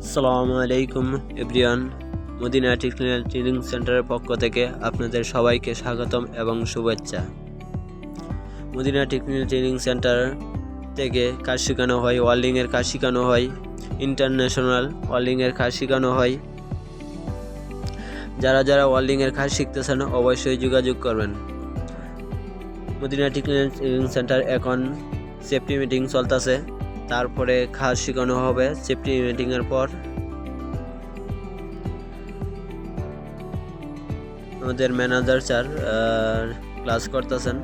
আসসালামু আলাইকুম everyone. Medina technical training সেন্টারের পক্ষ থেকে আপনাদের সবাইকে স্বাগতম এবং শুভেচ্ছা। মদিনা টেকনিক্যাল ট্রেনিং সেন্টার থেকে কাজ শেখানো হয়, ওয়েল্ডিংয়ের কাজ শেখানো হয়, ইন্টারন্যাশনাল ওয়েল্ডিংয়ের কাজ শেখানো হয়। যারা ওয়েল্ডিংয়ের কাজ শিখতেছেন অবশ্যই যোগাযোগ করবেন। মদিনা টেকনিক্যাল ট্রেনিং সেন্টার এখন সেফটি মিটিং চলতেছে, তারপরে কাজ শেখানো হবে। সেফটি মিটিংয়ের পর আমাদের ম্যানেজার স্যার ক্লাস করতেছেন।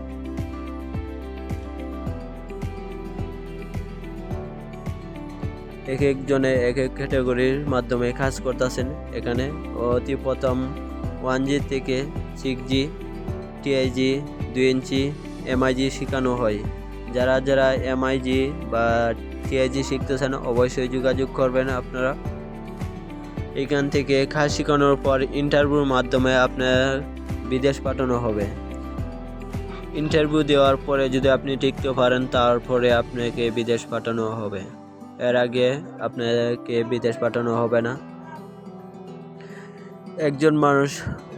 এক একজনে এক এক ক্যাটাগরির মাধ্যমে কাজ করতেছেন। এখানে অতি প্রথম 1G থেকে 6G, TIG, 2 ইঞ্চি, MIG শেখানো হয়। যারা MIG বা TIG শিখতেছেন অবশ্যই যোগাযোগ করবেন আপনারা। এখান থেকে কাজ শেখানোর পর ইন্টারভিউর মাধ্যমে আপনার বিদেশ পাঠানো হবে। ইন্টারভিউ দেওয়ার পরে যদি আপনি টিকতে পারেন তারপরে আপনাকে বিদেশ পাঠানো হবে। এর আগে আপনাকে বিদেশ পাঠানো হবে না। একজন মানুষ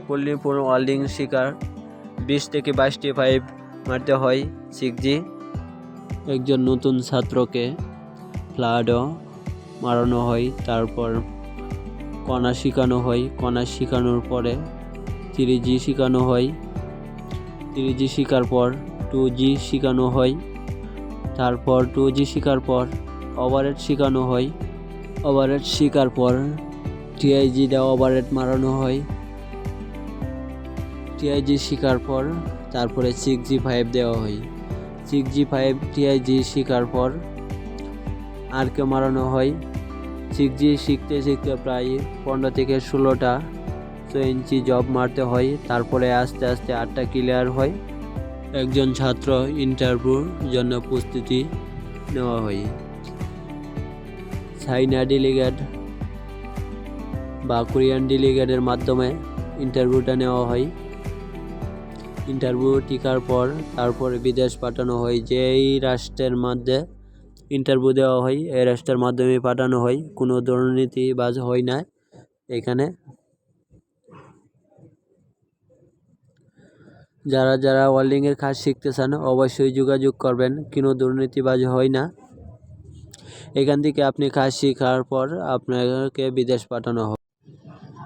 পল্লীপুর ওয়েল্ডিং শিকার 20 থেকে 22টি পাইপ মারতে হয় 6G। একজন নতুন ছাত্রকে ফ্লাডও মারানো হয়, তারপর কণা শেখানো হয়। কণা শেখানোর পরে 3G শেখানো হয়। 3G শেখার পর 2G শেখানো হয়। তারপর 2G শেখার পর ওভারহেড শেখানো হয়। ওভারহেড শেখার পর TIG দেওয়া ওভারহেড মারানো হয়। TIG শেখার পর তারপরে 6G পাইপ দেওয়া হয়। 6G পাইপ TIG শেখার পর আরকে মারানো হয়। 6G শিখতে প্রায় 15 থেকে 16টা 6 ইঞ্চি জব মারতে হয়। তারপরে আস্তে আস্তে 8টা ক্লিয়ার হয়। একজন ছাত্র ইন্টারভিউর জন্য প্রস্তুতি নেওয়া হয়। চাইনা ডেলিগেট বা কোরিয়ান ডেলিগেটের মাধ্যমে ইন্টারভিউটা নেওয়া হয়। ইন্টারভিউ টিকার পর তারপরে বিদেশ পাঠানো হয়। যেই রাষ্ট্রের মধ্যে ইন্টারভিউ দেওয়া হয় এই রাষ্ট্রের মাধ্যমে পাঠানো হয়। কোনো দুর্নীতিবাজ হয় না এখানে। যারা ওয়েল্ডিংয়ের কাজ শিখতে চান অবশ্যই যোগাযোগ করবেন। কোনো দুর্নীতিবাজ হয় না। এখান থেকে আপনি কাজ শেখার পর আপনাকে বিদেশ পাঠানো হবে।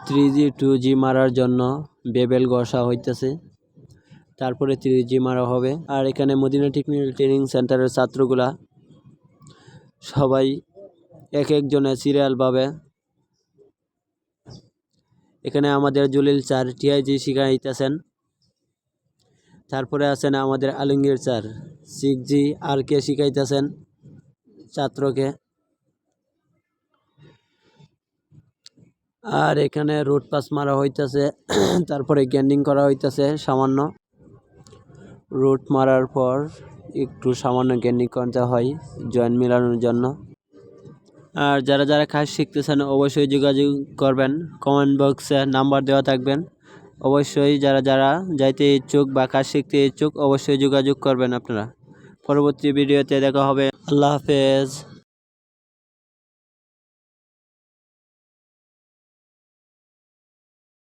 3G 2G মারার জন্য বেবেল ঘষা হইতেছে, তারপরে 3G মারা হবে। আর এখানে মদিনা টেকনিক্যাল ট্রেনিং সেন্টারের ছাত্রগুলা সবাই এক একজনে সিরিয়ালভাবে, এখানে আমাদের জলিল স্যার TIG শিখাইতেছেন। তারপরে আছেন আমাদের আলমগীর স্যার 6G আরকে শিখাইতেছেন ছাত্রকে। আর এখানে রুট পাস মারা হইতেছে, তারপরে গ্যান্ডিং করা হইতেছে সামান্য। রুট মারার পর একটু সামান্য গ্যান্ডিং করতে হয় জয়েন্ট মেলানোর জন্য। আর যারা কাজ শিখতেছেন অবশ্যই যোগাযোগ করবেন। কমেন্ট বক্সে নাম্বার দেওয়া থাকবেন। অবশ্যই যারা যাইতে ইচ্ছুক বা কাজ শিখতে ইচ্ছুক অবশ্যই যোগাযোগ করবেন আপনারা। পরবর্তী ভিডিওতে দেখা হবে। আল্লাহ হাফেজ।